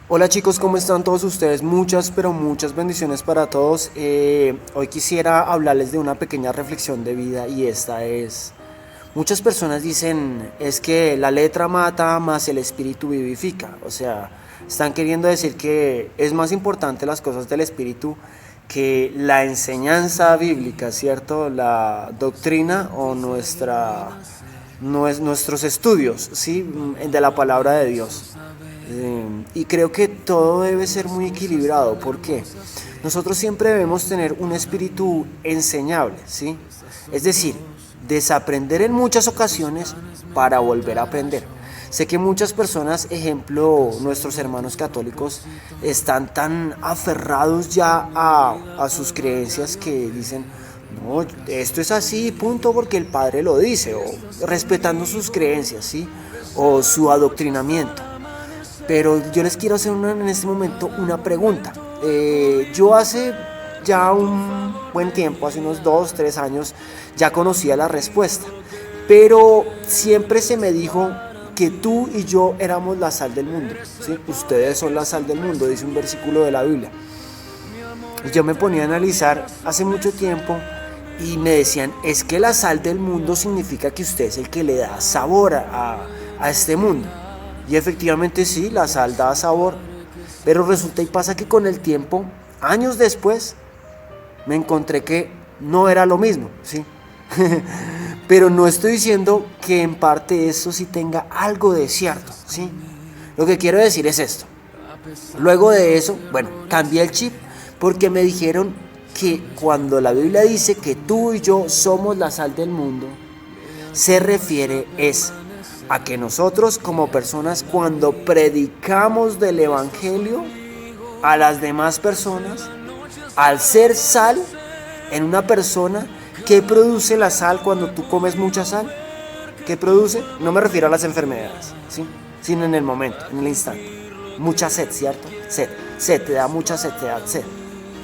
Hola chicos, ¿cómo están todos ustedes? Muchas, pero muchas bendiciones para todos. Hoy quisiera hablarles de una pequeña reflexión de vida y esta es, muchas personas dicen, es que la letra mata, más el espíritu vivifica. O sea, están queriendo decir que es más importante las cosas del espíritu que la enseñanza bíblica, ¿cierto? La doctrina o nuestros estudios, ¿sí? De la palabra de Dios. Y creo que todo debe ser muy equilibrado. ¿Por qué? Nosotros siempre debemos tener un espíritu enseñable, ¿sí? Es decir, desaprender en muchas ocasiones para volver a aprender. Sé que muchas personas, ejemplo, nuestros hermanos católicos, están tan aferrados ya a sus creencias que dicen, no, esto es así, punto, porque el padre lo dice, o respetando sus creencias, ¿sí? O su adoctrinamiento. Pero yo les quiero hacer en este momento una pregunta. Yo hace ya un buen tiempo, hace unos 2, 3 años, ya conocía la respuesta. Pero siempre se me dijo que tú y yo éramos la sal del mundo. ¿Sí? Ustedes son la sal del mundo, dice un versículo de la Biblia. Y yo me ponía a analizar hace mucho tiempo y me decían, es que la sal del mundo significa que usted es el que le da sabor a este mundo. Y efectivamente sí, la sal da sabor, pero resulta y pasa que con el tiempo, años después, me encontré que no era lo mismo, ¿sí? Pero no estoy diciendo que en parte eso sí tenga algo de cierto, ¿sí? Lo que quiero decir es esto. Luego de eso, bueno, cambié el chip porque me dijeron que cuando la Biblia dice que tú y yo somos la sal del mundo, se refiere es a que nosotros como personas cuando predicamos del Evangelio a las demás personas, al ser sal en una persona, ¿qué produce la sal cuando tú comes mucha sal? ¿Qué produce? No me refiero a las enfermedades, ¿sí? Sino en el momento, en el instante. Mucha sed, ¿cierto? Sed, te da mucha sed, te da sed.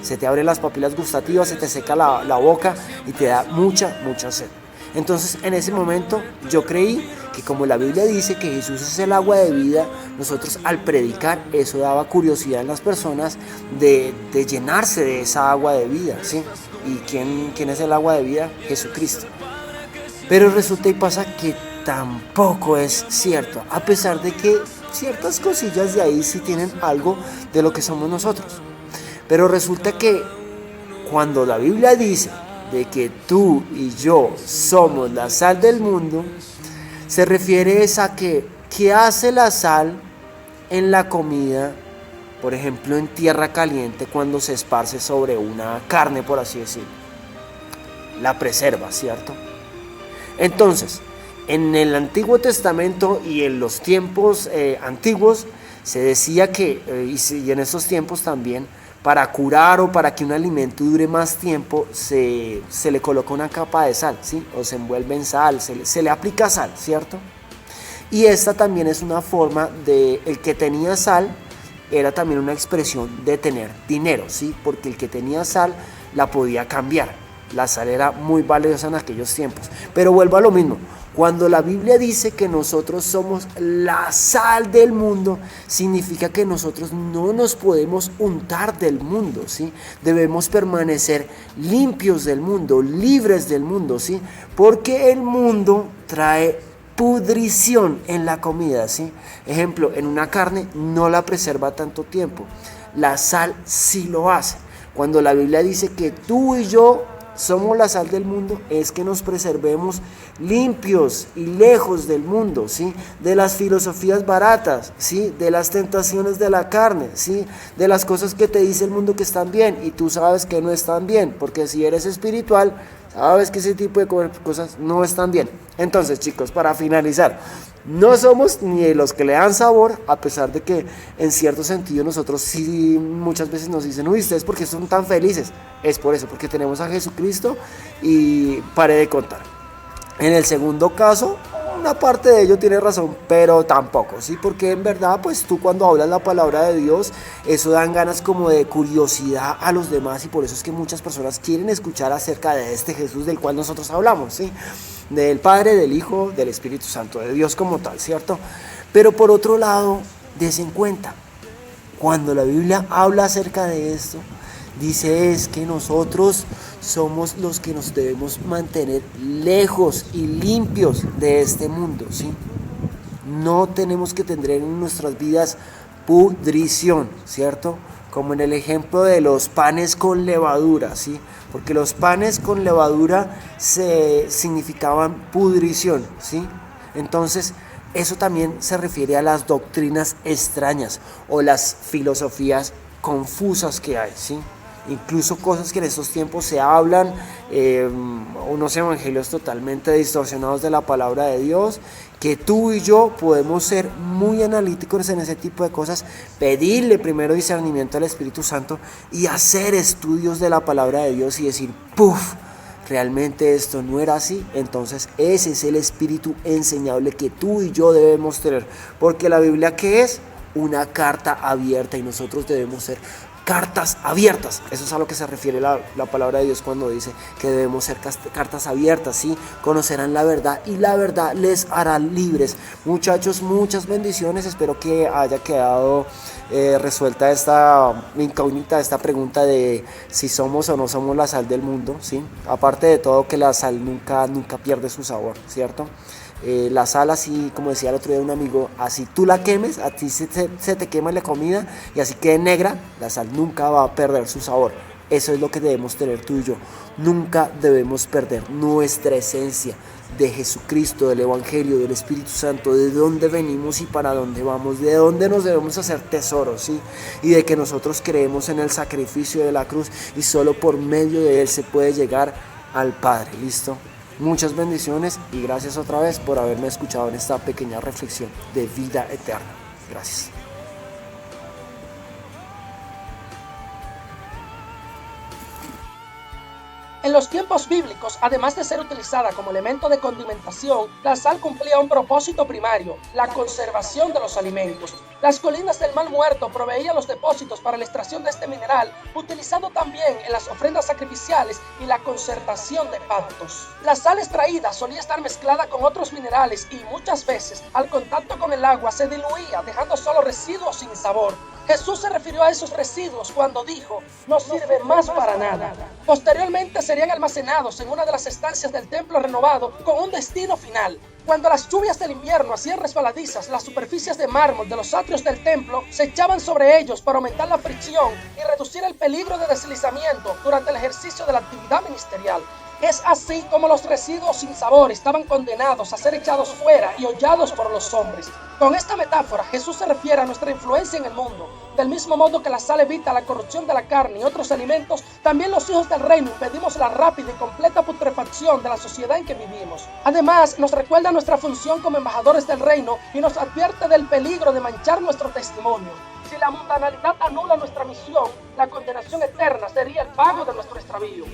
Se te abren las papilas gustativas, se te seca la boca y te da mucha sed. Entonces en ese momento yo creí que como la Biblia dice que Jesús es el agua de vida, nosotros al predicar eso daba curiosidad en las personas de llenarse de esa agua de vida, ¿sí? ¿Y quién es el agua de vida? Jesucristo. Pero resulta y pasa que tampoco es cierto, a pesar de que ciertas cosillas de ahí sí tienen algo de lo que somos nosotros. Pero resulta que cuando la Biblia dice de que tú y yo somos la sal del mundo, se refiere a que ¿qué hace la sal en la comida? Por ejemplo, en tierra caliente cuando se esparce sobre una carne, por así decirlo. La preserva, ¿cierto? Entonces, en el Antiguo Testamento y en los tiempos antiguos se decía que, y en estos tiempos también, para curar o para que un alimento dure más tiempo, se le coloca una capa de sal, ¿sí? O se envuelve en sal, se le aplica sal, ¿cierto? Y esta también es una forma de, el que tenía sal, era también una expresión de tener dinero, ¿sí? Porque el que tenía sal la podía cambiar. La sal era muy valiosa en aquellos tiempos. Pero vuelvo a lo mismo. Cuando la Biblia dice que nosotros somos la sal del mundo, significa que nosotros no nos podemos untar del mundo, ¿sí? Debemos permanecer limpios del mundo, libres del mundo, ¿sí? Porque el mundo trae pudrición en la comida, ¿sí? Ejemplo, en una carne no la preserva tanto tiempo. La sal sí lo hace. Cuando la Biblia dice que tú y yo somos la sal del mundo, es que nos preservemos limpios y lejos del mundo, ¿sí? De las filosofías baratas, ¿sí? De las tentaciones de la carne, ¿sí? De las cosas que te dice el mundo que están bien y tú sabes que no están bien, porque si eres espiritual, sabes que ese tipo de cosas no están bien. Entonces, chicos, para finalizar, no somos ni los que le dan sabor, a pesar de que en cierto sentido nosotros sí muchas veces nos dicen, uy, ustedes por qué son tan felices. Es por eso, porque tenemos a Jesucristo y paré de contar. En el segundo caso, una parte de ello tiene razón, pero tampoco, ¿sí? Porque en verdad, pues tú cuando hablas la palabra de Dios, eso dan ganas como de curiosidad a los demás y por eso es que muchas personas quieren escuchar acerca de este Jesús del cual nosotros hablamos, ¿sí? Del Padre, del Hijo, del Espíritu Santo, de Dios como tal, ¿cierto? Pero por otro lado, des en cuenta, Cuando la Biblia habla acerca de esto, dice es que nosotros somos los que nos debemos mantener lejos y limpios de este mundo, ¿sí? No tenemos que tener en nuestras vidas pudrición, ¿cierto? Como en el ejemplo de los panes con levadura, ¿sí? Porque los panes con levadura significaban pudrición, ¿sí? Entonces, eso también se refiere a las doctrinas extrañas o las filosofías confusas que hay, ¿sí? Incluso cosas que en estos tiempos se hablan, unos evangelios totalmente distorsionados de la palabra de Dios, que tú y yo podemos ser muy analíticos en ese tipo de cosas, pedirle primero discernimiento al Espíritu Santo y hacer estudios de la palabra de Dios y decir, ¡puf! Realmente esto no era así. Entonces ese es el espíritu enseñable que tú y yo debemos tener, porque la Biblia, ¿qué es? Una carta abierta, y nosotros debemos ser cartas abiertas. Eso es a lo que se refiere la palabra de Dios cuando dice que debemos ser cartas abiertas, ¿sí? Conocerán la verdad y la verdad les hará libres. Muchachos, muchas bendiciones. Espero que haya quedado resuelta esta incógnita, esta pregunta de si somos o no somos la sal del mundo, ¿sí? Aparte de todo, que la sal nunca pierde su sabor, ¿cierto? La sal, así como decía el otro día un amigo, así tú la quemes, a ti se te quema la comida y así quede negra, la sal nunca va a perder su sabor. Eso es lo que debemos tener tú y yo. Nunca debemos perder nuestra esencia de Jesucristo, del Evangelio, del Espíritu Santo, de dónde venimos y para dónde vamos, de dónde nos debemos hacer tesoros, ¿sí? Y de que nosotros creemos en el sacrificio de la cruz y solo por medio de él se puede llegar al Padre. ¿Listo? Muchas bendiciones y gracias otra vez por haberme escuchado en esta pequeña reflexión de vida eterna. Gracias. En los tiempos bíblicos, además de ser utilizada como elemento de condimentación, la sal cumplía un propósito primario, la conservación de los alimentos. Las colinas del Mar Muerto proveían los depósitos para la extracción de este mineral, utilizado también en las ofrendas sacrificiales y la concertación de pactos. La sal extraída solía estar mezclada con otros minerales y muchas veces, al contacto con el agua, se diluía, dejando solo residuos sin sabor. Jesús se refirió a esos residuos cuando dijo, no sirve más para nada. Posteriormente serían almacenados en una de las estancias del templo renovado con un destino final. Cuando las lluvias del invierno hacían resbaladizas las superficies de mármol de los atrios del templo, se echaban sobre ellos para aumentar la fricción y reducir el peligro de deslizamiento durante el ejercicio de la actividad ministerial. Es así como los residuos sin sabor estaban condenados a ser echados fuera y hollados por los hombres. Con esta metáfora, Jesús se refiere a nuestra influencia en el mundo. Del mismo modo que la sal evita la corrupción de la carne y otros alimentos, también los hijos del reino impedimos la rápida y completa putrefacción de la sociedad en que vivimos. Además, nos recuerda nuestra función como embajadores del reino y nos advierte del peligro de manchar nuestro testimonio. Si la mundanalidad anula nuestra misión, la condenación eterna sería el pago de nuestro extravío.